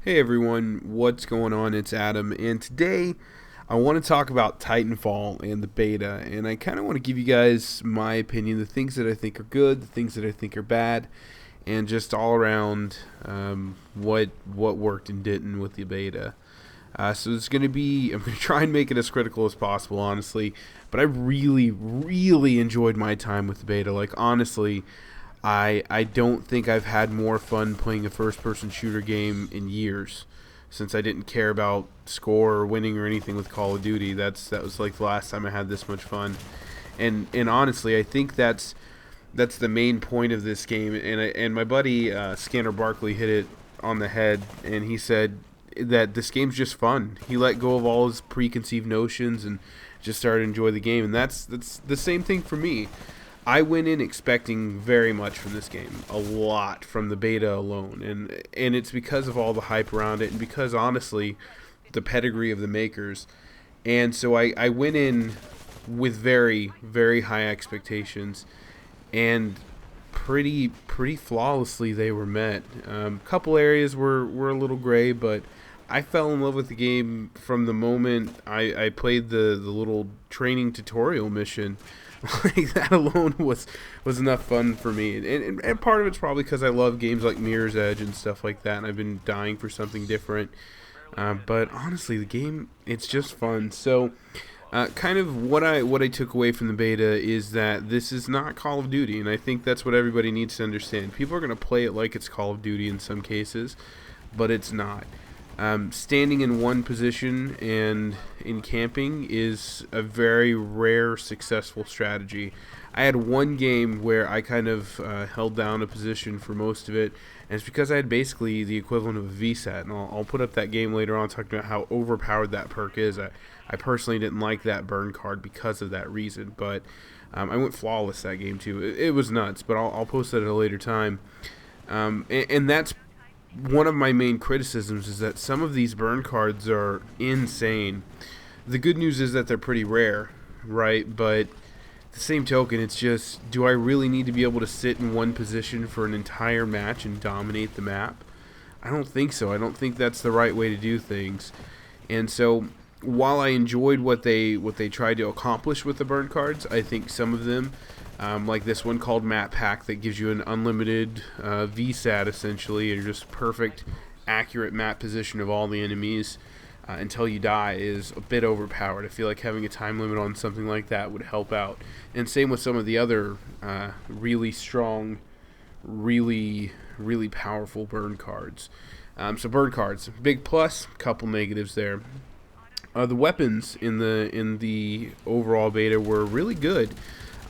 Hey everyone, what's going on? It's Adam, and today I want to talk about Titanfall and the beta, and I kind of want to give you guys my opinion, the things that I think are good, the things that I think are bad, and just all around what worked and didn't with the beta. So it's going to be, I'm going to try and make it as critical as possible, honestly, but I really enjoyed my time with the beta. Like, honestly, I don't think I've had more fun playing a first person shooter game in years since I didn't care about score or winning or anything with Call of Duty. That was like the last time I had this much fun. And honestly, I think that's the main point of this game. And my buddy Scanner Barkley hit it on the head, and he said that this game's just fun. He let go of all his preconceived notions and just started to enjoy the game, and that's the same thing for me. I went in expecting very much from this game, a lot from the beta alone, and it's because of all the hype around it, and because honestly, the pedigree of the makers, and so I went in with very high expectations, and pretty flawlessly they were met. Couple areas were a little gray, but I fell in love with the game from the moment I played the little training tutorial mission. Like, that alone was enough fun for me, and part of it's probably because I love games like Mirror's Edge and stuff like that, and I've been dying for something different. But honestly, the game, it's just fun. So, kind of what I took away from the beta is that this is not Call of Duty, and I think that's what everybody needs to understand. People are going to play it like it's Call of Duty in some cases, but it's not. Standing in one position and in camping is a very rare successful strategy. I had one game where I kind of held down a position for most of it, and it's because I had basically the equivalent of a VSAT, and I'll put up that game later on talking about how overpowered that perk is. I personally didn't like that burn card because of that reason, but I went flawless that game too. It was nuts, but I'll post that at a later time. And that's one of my main criticisms, is that some of these burn cards are insane. The good news is that they're pretty rare, right? But the same token, it's just, do I really need to be able to sit in one position for an entire match and dominate the map? I don't think so. I don't think that's the right way to do things. And so, while I enjoyed what they tried to accomplish with the burn cards, I think some of them, like this one called Map Pack, that gives you an unlimited VSAT essentially, and just perfect, accurate map position of all the enemies until you die, is a bit overpowered. I feel like having a time limit on something like that would help out. And same with some of the other really strong, really powerful burn cards. So burn cards, big plus, couple negatives there. The weapons in the overall beta were really good.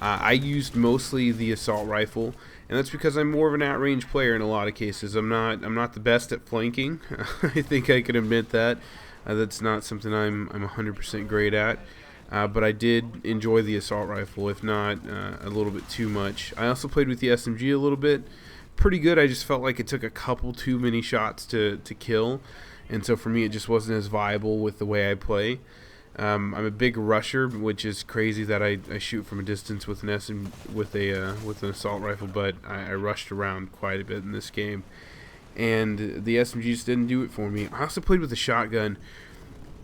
I used mostly the assault rifle, and that's because I'm more of an at-range player in a lot of cases. I'm not the best at flanking. I think I can admit that. That's not something I'm 100% great at. But I did enjoy the assault rifle, if not a little bit too much. I also played with the SMG a little bit. Pretty good. I just felt like it took a couple too many shots to kill, and so for me it just wasn't as viable with the way I play. I'm a big rusher, which is crazy that I shoot from a distance with with an assault rifle, but I rushed around quite a bit in this game, and the SMG just didn't do it for me. I also played with the shotgun.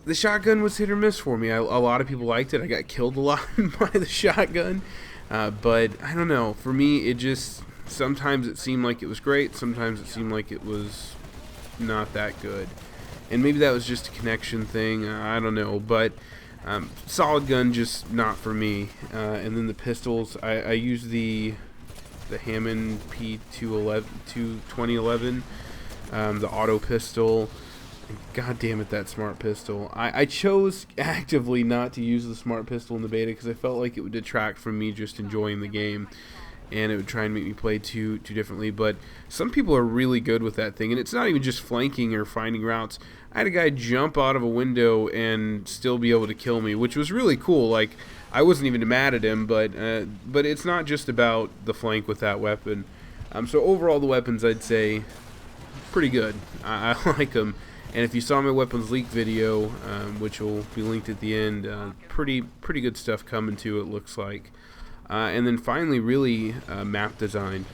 The shotgun was hit or miss for me. A lot of people liked it. I got killed a lot by the shotgun, but I don't know. For me, it just, sometimes it seemed like it was great. Sometimes it seemed like it was not that good. And maybe that was just a connection thing, I don't know, but solid gun, just not for me. And then the pistols, I used the Hammond P211, 2011, the auto pistol. God damn it, that smart pistol. I chose actively not to use the smart pistol in the beta because I felt like it would detract from me just enjoying the game, and it would try and make me play too differently. But some people are really good with that thing, and it's not even just flanking or finding routes. I had a guy jump out of a window and still be able to kill me, which was really cool. Like, I wasn't even mad at him, but it's not just about the flank with that weapon. So overall, the weapons, I'd say, pretty good. I like them. And if you saw my weapons leak video, which will be linked at the end, pretty good stuff coming to it, looks like. And then finally, really, map design.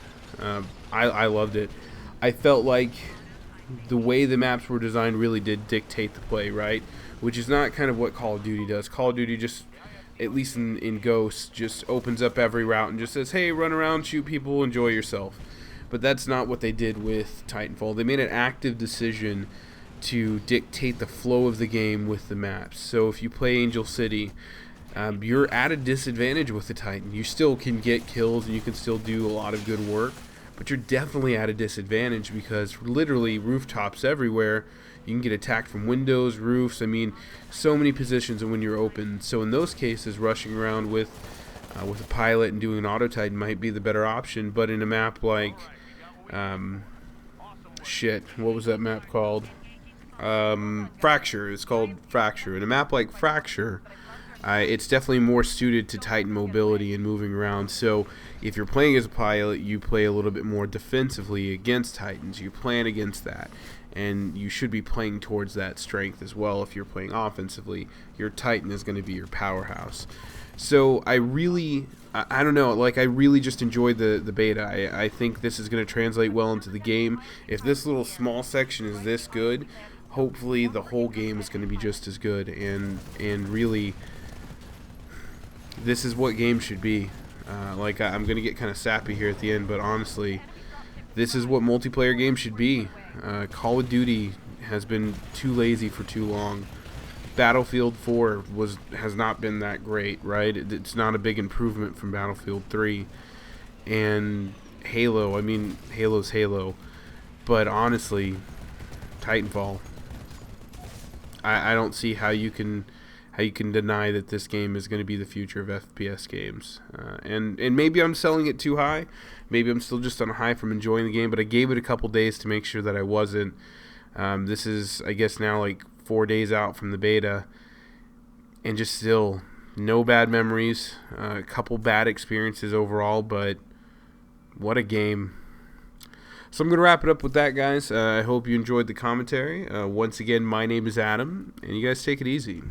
I loved it. I felt like the way the maps were designed really did dictate the play, right? Which is not kind of what Call of Duty does. Call of Duty just, at least in Ghosts, just opens up every route and just says, hey, run around, shoot people, enjoy yourself. But that's not what they did with Titanfall. They made an active decision to dictate the flow of the game with the maps. So if you play Angel City, you're at a disadvantage with the Titan. You still can get kills and you can still do a lot of good work, but you're definitely at a disadvantage because literally rooftops everywhere. You can get attacked from windows, roofs. I mean, so many positions when you're open. So in those cases, rushing around with a pilot and doing an auto Titan might be the better option. But in a map like what was that map called? Fracture. It's called Fracture. In a map like Fracture, it's definitely more suited to Titan mobility and moving around. So if you're playing as a pilot, you play a little bit more defensively against Titans. You plan against that, and you should be playing towards that strength as well. If you're playing offensively, your Titan is going to be your powerhouse. So I don't know, like I really just enjoyed the beta. I think this is going to translate well into the game. If this little small section is this good, hopefully the whole game is going to be just as good. And really, this is what games should be. I'm going to get kind of sappy here at the end, but honestly, this is what multiplayer games should be. Call of Duty has been too lazy for too long. Battlefield 4 has not been that great, right? It's not a big improvement from Battlefield 3. And Halo, I mean, Halo's Halo. But honestly, Titanfall, I don't see how you can deny that this game is going to be the future of FPS games. And maybe I'm selling it too high. Maybe I'm still just on a high from enjoying the game, but I gave it a couple days to make sure that I wasn't. This is, I guess, now like 4 days out from the beta, and just still no bad memories. A couple bad experiences overall, but what a game. So I'm going to wrap it up with that, guys. I hope you enjoyed the commentary. Once again, my name is Adam, and you guys take it easy.